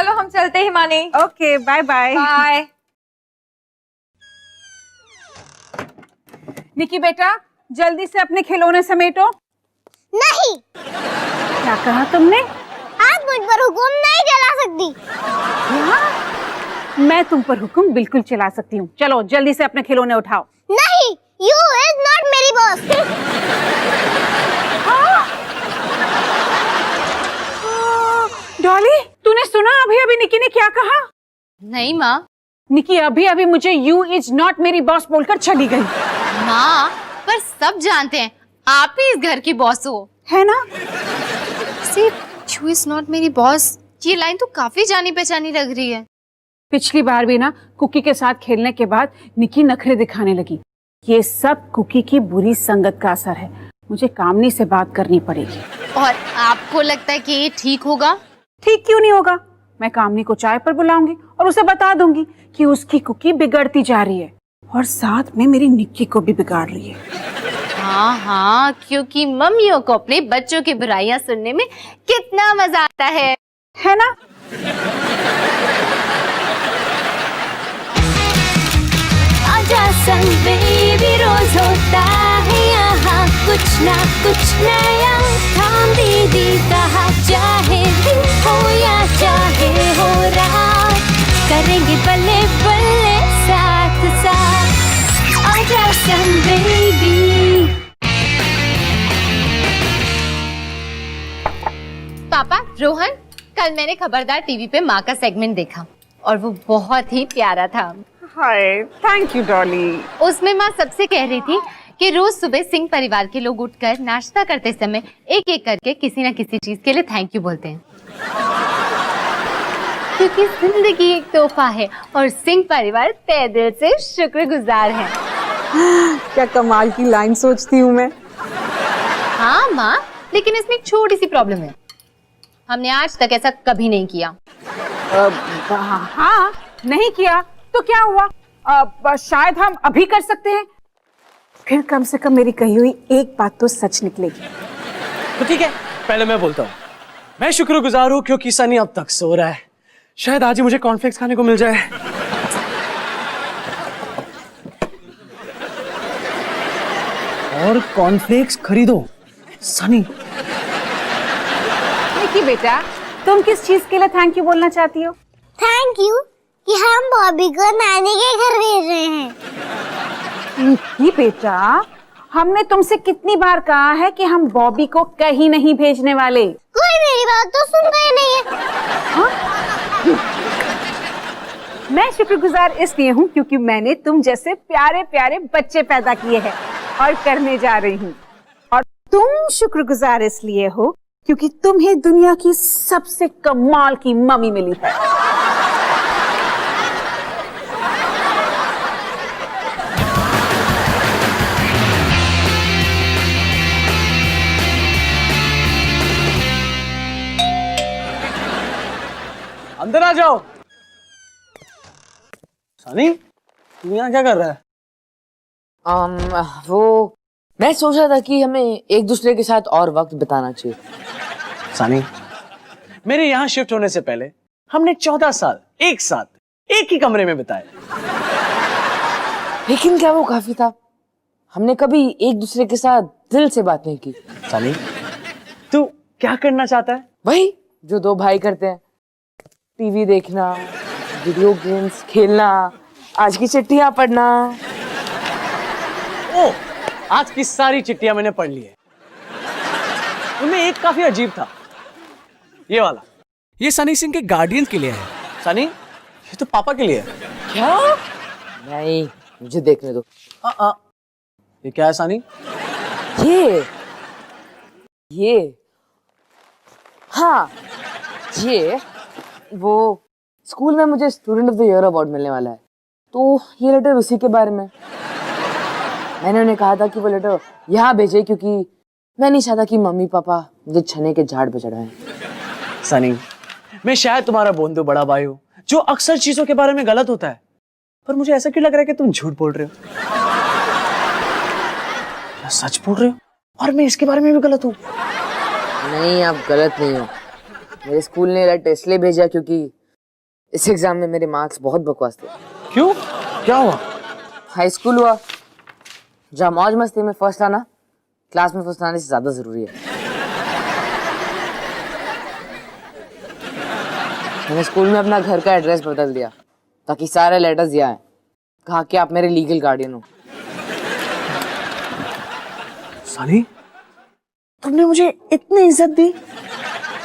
चलो हम चलते हैं Himani. Okay bye bye. Bye. Nikki बेटा जल्दी से अपने खिलौने समेटो। नहीं। क्या कहा तुमने? आप मुझ पर हुक्म नहीं चला सकती। मैं तुम पर हुक्म बिल्कुल चला सकती हूँ। चलो जल्दी से अपने खिलौने उठाओ। नहीं, यू इज नॉट मेरी बॉस। डॉली तूने सुना अभी अभी निकी ने क्या कहा? नहीं माँ। निकी अभी अभी मुझे यू इज नॉट मेरी बॉस बोलकर चली गई। माँ पर सब जानते हैं आप ही इस घर की बॉस हो, है ना? सिर्फ यू इज नॉट मेरी बॉस, ये लाइन तो काफी जानी पहचानी लग रही है। पिछली बार भी ना कुकी के साथ खेलने के बाद निकी नखरे दिखाने लगी। ये सब कुकी की बुरी संगत का असर है। मुझे कामनी से बात करनी पड़ेगी। और आपको लगता है कि ये ठीक होगा? ठीक क्यों नहीं होगा? मैं कामनी को चाय पर बुलाऊंगी और उसे बता दूंगी कि उसकी कुकी बिगड़ती जा रही है और साथ में मेरी निक्की को भी बिगाड़ रही है। हाँ हाँ, क्योंकि मम्मियों को अपने बच्चों की बुराइयां सुनने में कितना मजा आता है ना? आजा संग बेबी, रोज होता है यहाँ कुछ ना कुछ नया। थाम दीदी कहा चाहे दिन हो या चाहे हो रात, करेंगे बल्ले बल्ले साथ साथ। आजा संग बेबी। पापा, रोहन, कल मैंने खबरदार टीवी पे माँ का सेगमेंट देखा और वो बहुत ही प्यारा था। हाय, थैंक यू डॉली। उसमें माँ सबसे कह रही थी कि रोज सुबह सिंह परिवार के लोग उठकर नाश्ता करते समय एक एक करके किसी न किसी चीज के लिए थैंक यू बोलते हैं, क्योंकि जिंदगी एक तोहफा है और सिंह परिवार तहे दिल से शुक्रगुजार है। क्या कमाल की लाइन सोचती हूँ मैं। हाँ माँ, लेकिन इसमें एक छोटी सी प्रॉब्लम है। हमने आज तक ऐसा कभी नहीं किया। हाँ, नहीं किया तो क्या हुआ? शायद हम अभी कर सकते हैं। फिर कम से कम मेरी कही हुई एक बात तो सच निकलेगी। तो ठीक है, पहले मैं बोलता हूँ। मैं शुक्रगुजार हूँ क्योंकि सनी अब तक सो रहा है। शायद आज ही मुझे कॉर्नफ्लेक्स खाने को मिल जाए। और कॉर्नफ्लेक्स खरीदो सनी। निकी बेटा, तुम किस चीज के लिए थैंक यू बोलना चाहती हो? थैंक यू कि हम बॉबी को नानी के घर भेज रहे हैं। निकी बेटा, हमने तुमसे कितनी बार कहा है कि हम बॉबी को कहीं नहीं भेजने वाले। कोई मेरी बात तो सुनता ही नहीं है। मैं शुक्रगुजार इसलिए हूँ क्योंकि मैंने तुम जैसे प्यारे प्यारे बच्चे पैदा किए हैं और करने जा रही हूँ। और तुम शुक्रगुजार इसलिए हो क्योंकि तुम्हें दुनिया की सबसे कमाल की मम्मी मिली है। अंदर आ जाओ। सनी, तू यहाँ क्या कर रहा है? वो मैं सोच रहा था कि हमें एक दूसरे के साथ और वक्त बिताना चाहिए। सनी, मेरे यहाँ शिफ्ट होने से पहले हमने 14 साल एक साथ एक ही कमरे में बिताए। लेकिन क्या वो काफी था? हमने कभी एक दूसरे के साथ दिल से बात नहीं की। सनी, तू क्या करना चाहता है? वही जो दो भाई करते हैं, टीवी देखना, वीडियो गेम्स खेलना, आज की चिट्ठियां पढ़ना। ओ, आज की सारी चिट्ठियां मैंने पढ़ ली है। उनमें एक काफी अजीब था, ये वाला। ये सनी सिंह के गार्डियंस के लिए है। सनी, ये तो पापा के लिए है। क्या? नहीं, मुझे देखने दो। ये क्या है सनी? ये हाँ, ये वो स्कूल में मुझे student of the year award मिलने वाला है, तो ये लेटर उसी के बारे में। मैंने उन्हें कहा था कि वो लेटर यहाँ भेजे क्योंकि मैं नहीं चाहता कि मम्मी पापा मुझे छने के झाड़ पे चढ़ाएं। सनी, मैं शायद तुम्हारा बोंदू बड़ा भाई हूँ जो अक्सर चीजों के बारे में गलत होता है, पर मुझे ऐसा क्यों लग रहा है कि तुम झूठ बोल रहे हो? क्या सच बोल रहे हो? और मैं इसके बारे में भी गलत हूँ? नहीं, आप गलत नहीं हो। मेरे स्कूल ने लेटर इसलिए भेजा क्योंकि इस एग्जाम में मेरे मार्क्स बहुत बकवास थे। क्यों, क्या हुआ? हाई स्कूल हुआ, जहाँ मौज मस्ती में फर्स्ट आना क्लास में फर्स्ट आने से ज्यादा जरूरी है। मैंने स्कूल में अपना घर का एड्रेस बदल दिया ताकि सारे लेटर्स यहाँ आए। कहा कि आप मेरे लीगल गार्डियन हो। सनी, तुमने मुझे इतनी इज्जत दी,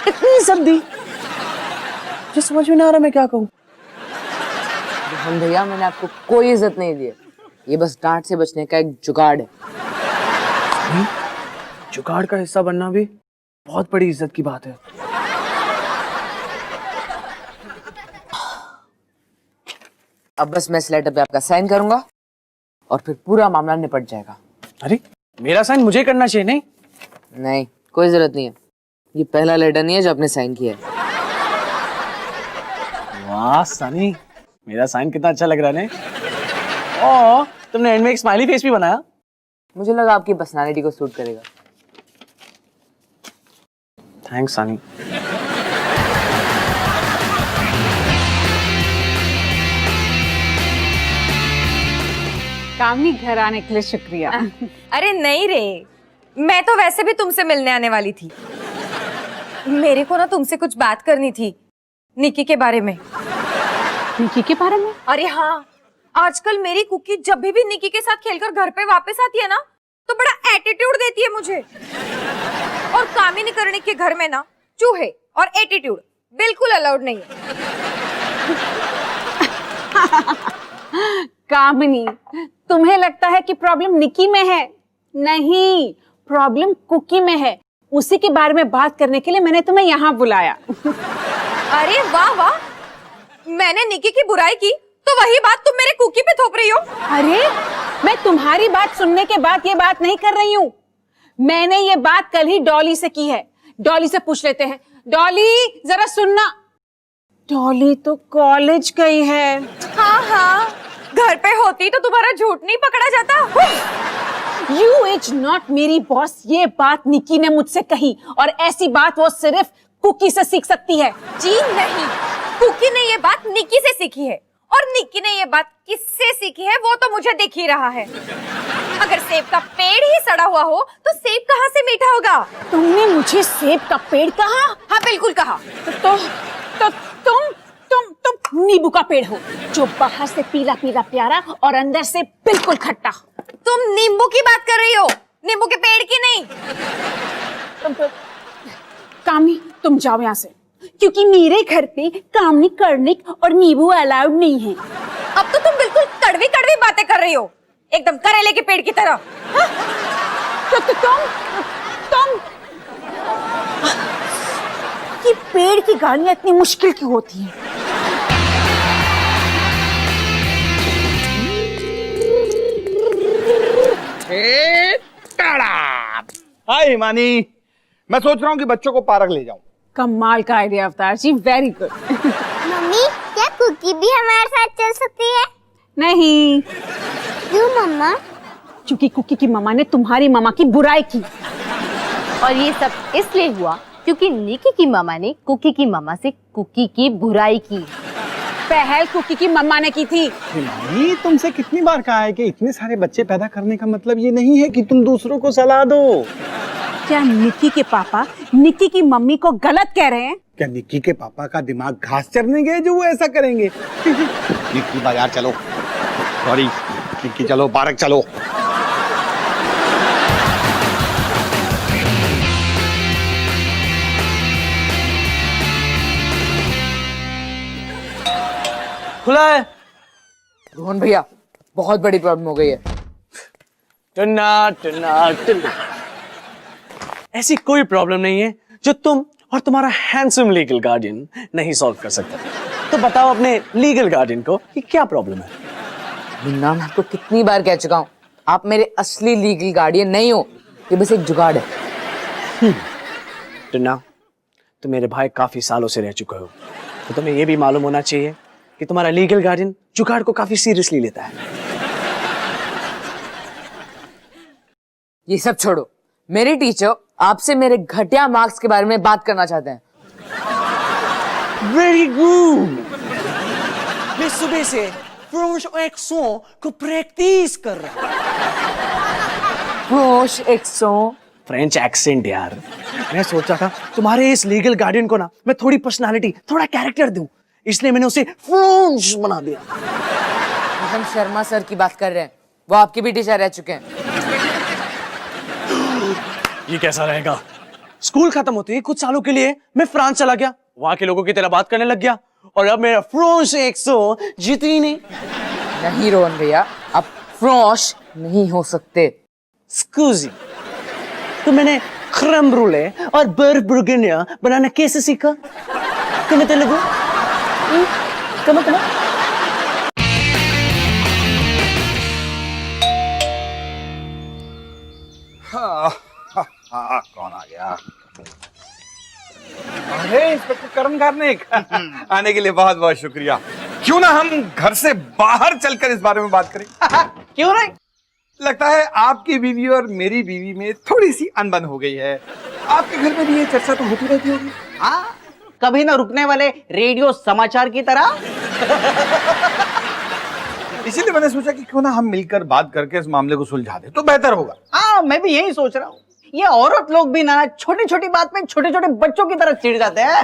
इतनी इज्जत दी, जो समझ में ना आ रहा मैं क्या कहूँ। हम भैया, मैंने आपको कोई इज्जत नहीं दी है, ये बस डांट से बचने का एक जुगाड़ है। जुगाड़ का हिस्सा बनना भी बहुत बड़ी इज्जत की बात है। अब बस मैं इस लेटर पे आपका साइन करूंगा और फिर पूरा मामला निपट जाएगा। अरे, मेरा साइन मुझे करना चाहिए? नहीं नहीं, कोई जरूरत नहीं है। ये पहला लेटर नहीं है जो आपने साइन किया है। वाह सनी, मेरा साइन कितना अच्छा लग रहा है। और तुमने एंड में एक स्माइली फेस भी बनाया। मुझे लगा आपकी पर्सनालिटी को सूट करेगा। थैंक्स सनी। कामनी, घर आने के लिए शुक्रिया। अरे नहीं रे, मैं तो वैसे भी तुमसे मिलने आने वाली थी। मेरे को ना तुमसे कुछ बात करनी थी निकी के बारे में। निकी के बारे में? अरे हाँ, आजकल मेरी कुकी जब भी निकी के साथ खेलकर घर पे वापस आती है ना, तो बड़ा एटीट्यूड देती है मुझे। और कामिनी करने के घर में ना चूहे और एटीट्यूड बिल्कुल अलाउड नहीं है। कामिनी, तुम्हें लगता है कि प्रॉब्लम निकी में है? नहीं, प्रॉब्लम कुकी में है। उसी के बारे में बात करने के लिए मैंने तुम्हें यहाँ बुलाया। अरे वाह वाह, मैंने निकी की बुराई की तो वही बात तुम मेरे कुकी पे थोप रही हो। अरे, मैं तुम्हारी बात सुनने के बाद ये बात नहीं कर रही हूँ। मैंने ये बात कल ही डॉली से की है। डॉली से पूछ लेते हैं। डॉली, जरा सुनना। डॉली तो कॉलेज गई है। हाँ हाँ, घर पे होती तो तुम्हारा झूठ नहीं पकड़ा जाता। You is not मेरी बॉस। ये बात निकी ने मुझसे कही, और ऐसी बात वो सिर्फ कुकी से सीख सकती है। जी नहीं, कुकी ने ये बात निकी से सीखी है, और निकी ने ये बात किससे सीखी है वो तो मुझे दिख ही रहा है। अगर सेब का पेड़ ही सड़ा हुआ हो तो सेब कहाँ से मीठा होगा? तुमने मुझे सेब का पेड़ कहा? हाँ बिल्कुल कहा। तो तुम नींबू का पेड़ हो, जो बाहर से पीला पीला प्यारा और अंदर से बिल्कुल खट्टा। तुम नींबू की बात कर रही हो, नींबू के पेड़ की नहीं। कामनी, तुम जाओ यहाँ से, क्योंकि मेरे घर पे कामनी, कर्णिक और नींबू अलाउड नहीं है। अब तो तुम बिल्कुल कड़वी कड़वी बातें कर रही हो, एकदम करेले के पेड़ की तरह। तुम कि पेड़ की गालियां इतनी मुश्किल क्यों होती हैं? हाय हिमानी, मैं सोच रहा हूँ कि बच्चों को पार्क ले जाऊं। कमाल का आइडिया अवतार जी, वेरी गुड। मम्मी, क्या कुकी भी हमारे साथ चल सकती है? नहीं, क्यों मम्मा? क्योंकि कुकी की मम्मा ने तुम्हारी मम्मा की बुराई की। और ये सब इसलिए हुआ क्योंकि निकी की मामा ने कुकी की मामा से कुकी की बुराई की। पहल कुकी की मम्मा ने की थी। हिमानी, तुमसे कितनी बार कहा है कि इतने सारे बच्चे पैदा करने का मतलब ये नहीं है कि तुम दूसरों को सलाह दो। क्या निकी के पापा निकी की मम्मी को गलत कह रहे हैं? क्या निक्की के पापा का दिमाग घास चरने गए जो वो ऐसा करेंगे? निक्की बाजार चलो, सॉरी निक्की, चलो पार्क चलो। खुला है। रोहन भैया, बहुत बड़ी प्रॉब्लम हो गई है। टन्ना टन्ना टन्ना। ऐसी कोई प्रॉब्लम नहीं है जो तुम और तुम्हारा हैंडसम लीगल गार्डियन नहीं सॉल्व कर सकता। तो बताओ अपने लीगल गार्डियन को कि क्या प्रॉब्लम है। मुन्ना, मैं आपको कितनी बार कह चुका हूँ, आप मेरे असली लीगल गार्डियन नहीं हो, ये बस एक जुगाड़ है। टन्ना, तुम मेरे भाई काफी सालों से रह चुके हो, तो तुम्हें यह भी मालूम होना चाहिए कि तुम्हारा लीगल गार्डियन जुगाड़ को काफी सीरियसली लेता है। ये सब छोड़ो, मेरे टीचर आपसे मेरे घटिया मार्क्स के बारे में बात करना चाहते हैं। Very good. मैं सुबह से फ्रेंच एक्सेंट को प्रैक्टिस कर रहा हूँ। फ्रेंच एक्सेंट यार। मैं सोचा था तुम्हारे इस लीगल गार्डियन को ना मैं थोड़ी पर्सनालिटी, थोड़ा कैरेक्टर दूं, इसलिए मैंने उसे फ्रेंच बना दिया। हम शर्मा सर की बात कर रहे हैं, वो आपके भी टीचर रह चुके हैं। ये कैसा रहेगा? स्कूल खत्म होते ही कुछ सालों के लिए मैं फ्रांस चला गया, वहां के लोगों की तरह बात करने लग गया, और अब मेरा फ्रेंच एक्सेंट जितनी नहीं रोहन भैया, आप फ्रेंच नहीं हो सकते। स्कूजी। तो मैंने क्रम ब्रूले और बर्फ बुर्गिनिया बनाना कैसे सीखा? कम तेलुगु? कम कौन आ गया? अरे इंस्पेक्टर करण कार्निक, आने के लिए बहुत बहुत शुक्रिया। क्यों ना हम घर से बाहर चलकर इस बारे में बात करें? क्यों नहीं? लगता है आपकी बीवी और मेरी बीवी में थोड़ी सी अनबन हो गई है। आपके घर में भी ये चर्चा तो होती रहती होगी। हाँ, कभी ना रुकने वाले रेडियो समाचार की तरह। इसीलिए मैंने सोचा कि क्यों ना हम मिलकर बात करके इस मामले को सुलझा दें तो बेहतर होगा। हाँ, मैं भी यही सोच रहा हूँ। ये औरत लोग भी ना छोटी छोटी बात में छोटे छोटे बच्चों की तरह चिढ़ जाते हैं।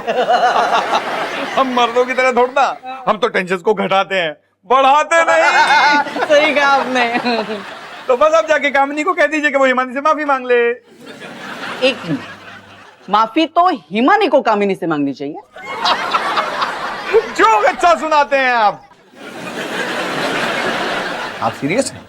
हम मर्दों की तरह थोड़ा ना, हम तो टेंशन को घटाते हैं, बढ़ाते नहीं। सही कहा आपने। तो बस आप जाके कामिनी को कह दीजिए कि वो हिमानी से माफी मांग ले। एक मिनट, माफी तो हिमानी को कामिनी से मांगनी चाहिए। जो अच्छा सुनाते हैं आप सीरियस हैं?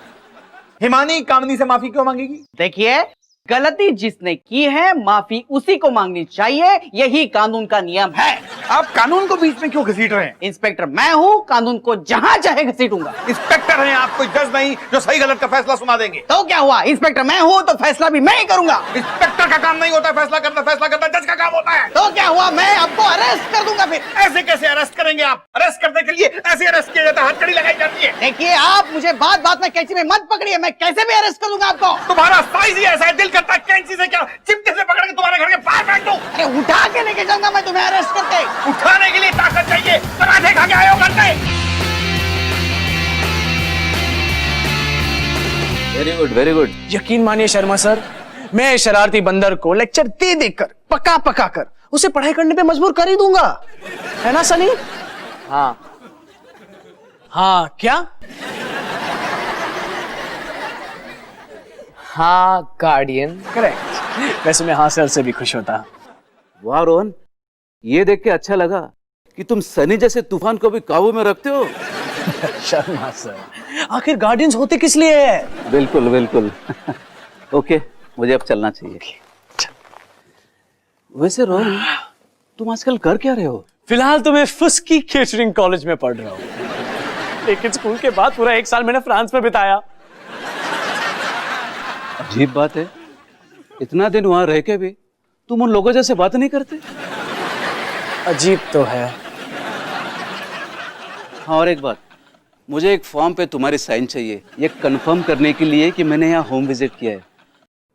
हिमानी कामिनी से माफी क्यों मांगेगी? देखिए, गलती जिसने की है माफी उसी को मांगनी चाहिए, यही कानून का नियम है। आप कानून को बीच में क्यों घसीट रहे हैं? इंस्पेक्टर मैं हूँ, कानून को जहाँ चाहे घसीटूंगा। इंस्पेक्टर हैं आप, कोई जज नहीं जो सही गलत का फैसला सुना देंगे। तो क्या हुआ, इंस्पेक्टर मैं हूँ तो फैसला भी मैं ही करूंगा। इंस्पेक्टर का काम नहीं होता फैसला करना जज का काम होता है। तो क्या हुआ, मैं आपको अरेस्ट कर दूंगा। फिर ऐसे कैसे अरेस्ट करेंगे आप? अरेस्ट करने के लिए ऐसे अरेस्ट किया जाता है, हथकड़ी लगाई जाती है। देखिए, आप मुझे बात बात में कैंची में मत पकड़िए, मैं कैसे भी अरेस्ट कर दूंगा आपको। तुम्हारा साइज ही ऐसा है, दिल करता है कैंची से क्या चिमटे से पकड़ के तुम्हारे घर के बाहर फेंक दूं। अरे उठा के लेके जाऊंगा मैं तुम्हें अरेस्ट करके। उठाने के लिए ताकत चाहिए, पराठे खा के आए हो घर पे। Very good very good. यकीन मानिए शर्मा सर, मैं शरारती बंदर को लेक्चर दे देकर पका पका कर उसे पढ़ाई करने पे मजबूर कर ही दूंगा, है ना सनी? हाँ हाँ क्या? हाँ गार्डियन। करेक्ट। वैसे मैं हासिल से भी खुश होता। वाह रोहन, ये देख के अच्छा लगा कि तुम सनी जैसे तूफान को भी काबू में रखते हो। शर्मा सर, आखिर गार्डियंस होते किस लिए है? बिल्कुल बिल्कुल। ओके, मुझे अब चलना चाहिए। वैसे रोहन, तुम आजकल कर क्या रहे हो? फिलहाल तो मैं फुस्की केटरिंग कॉलेज में पढ़ रहा हूँ, लेकिन स्कूल के बाद पूरा 1 साल मैंने फ्रांस में बिताया। अजीब बात है, इतना दिन वहां रह के भी तुम उन लोगों जैसे बात नहीं करते। अजीब तो है। हाँ, और एक बात, मुझे एक फॉर्म पे तुम्हारी साइन चाहिए, ये कंफर्म करने के लिए कि मैंने यहाँ होम विजिट किया है।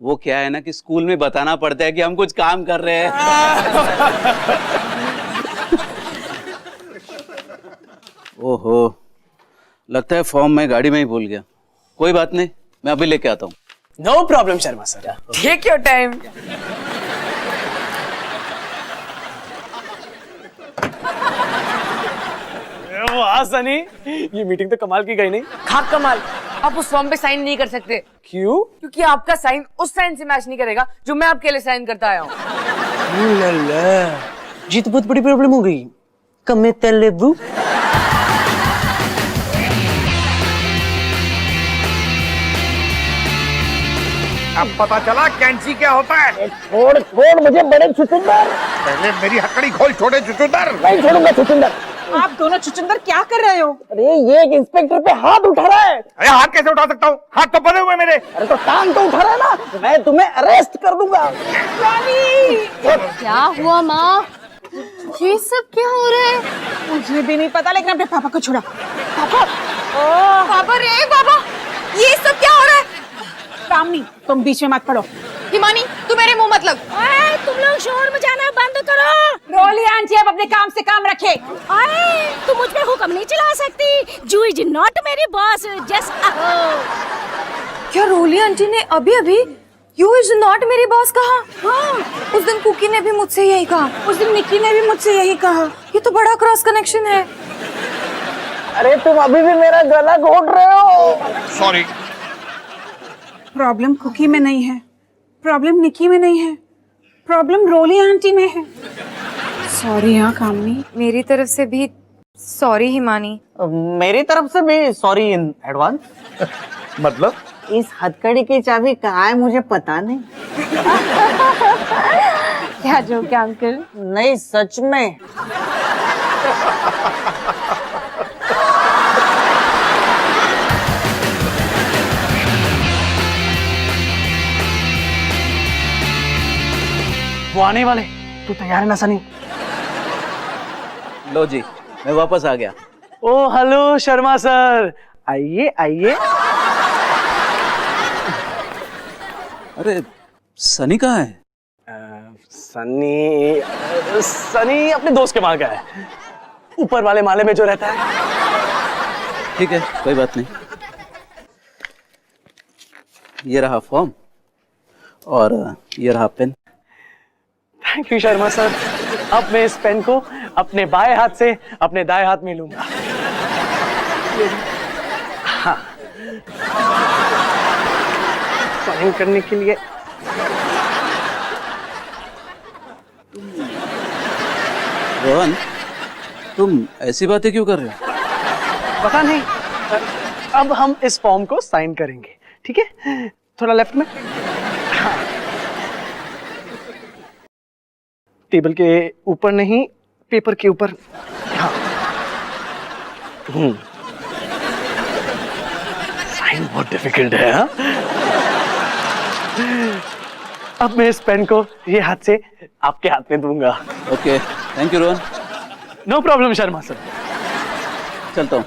वो क्या है ना कि स्कूल में बताना पड़ता है कि हम कुछ काम कर रहे हैं। ओहो, लगता है फॉर्म मैं गाड़ी में ही भूल गया। कोई बात नहीं, मैं अभी लेके आता हूँ। No problem Sharma sir, take your time. वाह सनी, ये मीटिंग तो कमाल की गई नहीं? खा कमाल। आप उस फॉर्म पे साइन नहीं कर सकते। क्यों? क्योंकि आपका साइन उस साइन से मैच नहीं करेगा जो मैं आपके लिए साइन करता आया हूँ। जी तो बहुत बड़ी प्रॉब्लम हो गई। कमे तेलुगु। अब पता चला कैंची क्या होता है। छोड़ छोड़ मुझे बड़े चुचुंदर। पहले मेरी हथकड़ी खोल, छोड़े चुचुंदर। नहीं छोड़ूंगा चुचुंदर। आप दोनों चुचुंदर क्या कर रहे हो? अरे ये एक इंस्पेक्टर पे हाथ उठा रहा है। अरे हाथ कैसे उठा सकता हूँ? हाथ तो बने हुए मेरे। अरे तो टांग तो उठा रहा है ना, मैं तुम्हें अरेस्ट कर दूंगा। क्या हुआ माँ? ये सब क्या हो रहा है? मुझे भी नहीं पता, लेकिन अपने पापा को छोड़ा। पापा, बाबा रे बाबा, ये सब क्या हो रहा है? कामनी तुम बीच में मत पड़ो। हिमानी तू मेरे मुंह मत लग। तुम लोग शोर मचाना बंद करो। रोली आंटी अब अपने काम से काम रखे। तू मुझ पे हुक्म नहीं चला सकती। जू इज नॉट मेरी बॉस, जस्ट क्या रोली आंटी ने अभी अभी यू इज नॉट मेरी बॉस कहा? हाँ, उस दिन कुकी ने भी मुझसे यही कहा, उस दिन निकी ने भी मुझसे यही कहा। ये तो बड़ा क्रॉस कनेक्शन है। अरे तुम अभी भी मेरा गला घोट रहे हो। सॉरी। प्रॉब्लम कुकी में नहीं है, प्रॉब्लम निकी में नहीं है, प्रॉब्लम रोली आंटी में है। सॉरी हाँ कामनी। मेरी तरफ से भी सॉरी हिमानी। मेरी तरफ से भी सॉरी इन एडवांस। मतलब इस हथकड़ी की चाबी कहाँ है मुझे पता नहीं। क्या जोक है अंकल? नहीं सच में। वो आने वाले, तू तैयार है ना सनी? लो जी, मैं वापस आ गया। ओ हेलो शर्मा सर, आइए आइए। अरे सनी कहाँ है? सनी अपने दोस्त के वहां गया है, ऊपर वाले माले में जो रहता है। ठीक है, कोई बात नहीं। ये रहा फॉर्म और ये रहा pen. Thank you Sharma sir. अब मैं इस पेन को अपने बाएं हाथ से अपने दाएं हाथ में लूंगा। हाँ, साइन करने के लिए। रोहन, तुम ऐसी बातें क्यों कर रहे हो? पता नहीं। अब हम इस फॉर्म को साइन करेंगे, ठीक है? थोड़ा लेफ्ट में। हाँ। टेबल के ऊपर नहीं, पेपर के ऊपर। हाँ। साइन बहुत डिफिकल्ट है। हाँ? अब मैं इस पेन को ये हाथ से आपके हाथ में दूंगा। Okay, thank you Rohan. No problem Sharma sir. चलता हूँ।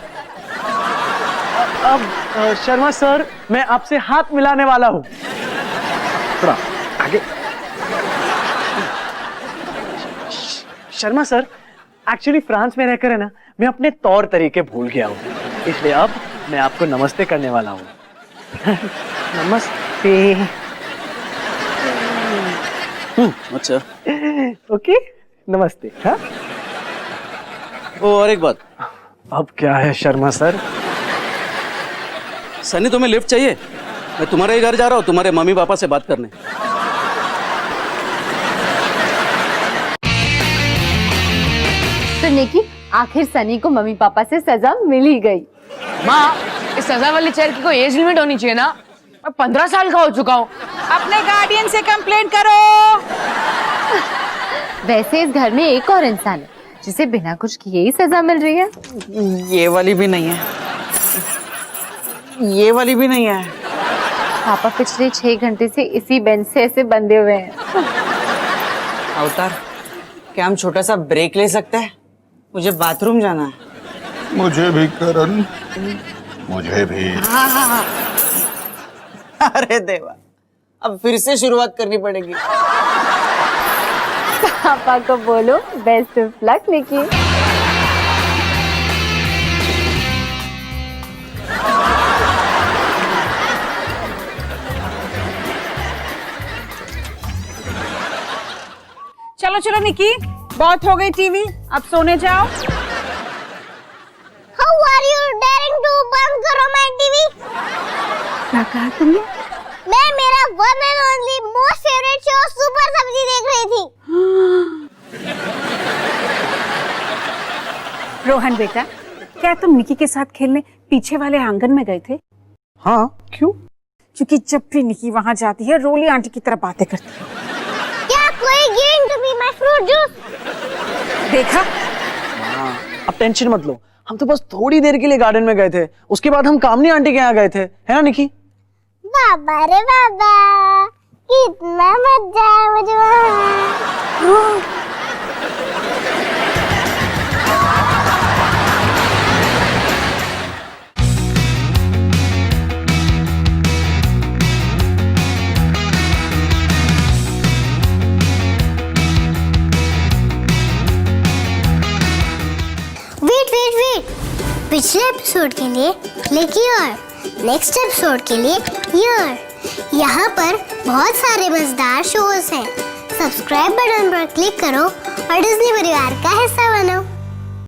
अब शर्मा सर, मैं आपसे हाथ मिलाने वाला हूँ। थोड़ा आगे। शर्मा सर, एक्चुअली फ्रांस में रहकर है ना, मैं अपने तौर तरीके भूल गया हूँ, इसलिए अब मैं आपको नमस्ते करने वाला हूँ। नमस्ते। अच्छा। ओके, नमस्ते। हाँ? ओ, और एक बात। अब क्या है शर्मा सर? सनी, तुम्हें लिफ्ट चाहिए? मैं तुम्हारे ही घर जा रहा हूँ तुम्हारे मम्मी पापा से बात करने। तो निकी, आखिर सनी को मम्मी पापा से सजा मिल ही गई। माँ, इस सजा वाली चेयर की कोई एज लिमिट होनी चाहिए ना? मैं 15 साल का हो चुका हूँ। अपने गार्डियन से कंप्लेंट करो। वैसे इस घर में एक और इंसान है जिसे बिना कुछ किए ही सजा मिल रही है। ये वाली भी नहीं है, ये वाली भी नहीं है। पापा पिछले 6 घंटे से इसी बेंच से ऐसे बंधे हुए हैं। अवतार, क्या हम छोटा सा ब्रेक ले सकते हैं? मुझे बाथरूम जाना है। मुझे भी करण, मुझे भी। अरे देवा, अब फिर से शुरुआत करनी पड़ेगी। पापा को बोलो बेस्ट ऑफ लक निकी। चलो चलो निकी, बहुत हो गई टीवी, अब सोने जाओ। How are you daring to बंद करो my TV? क्या कहा तुमने? मैं मेरा one and only most favourite show super सब्जी देख रही थी। रोहन बेटा, क्या तुम निकी के साथ खेलने पीछे वाले आंगन में गए थे? हाँ, क्यों? क्योंकि जब भी निकी वहाँ जाती है रोली आंटी की तरह बातें करती है। क्या कोई giving to me my fruit juice? देखा? अब टेंशन मत लो, हम तो बस थोड़ी देर के लिए गार्डन में गए थे, उसके बाद हम कामनी आंटी के यहाँ गए थे, है ना निकी? बाबा रे बाबा, कितना मजा है मुझे वहाँ। पिछले एपिसोड के लिए क्लिक हियर, नेक्स्ट एपिसोड के लिए हियर। यहाँ पर बहुत सारे मजेदार शोज हैं। सब्सक्राइब बटन पर क्लिक करो और डिज्नी परिवार का हिस्सा बनो।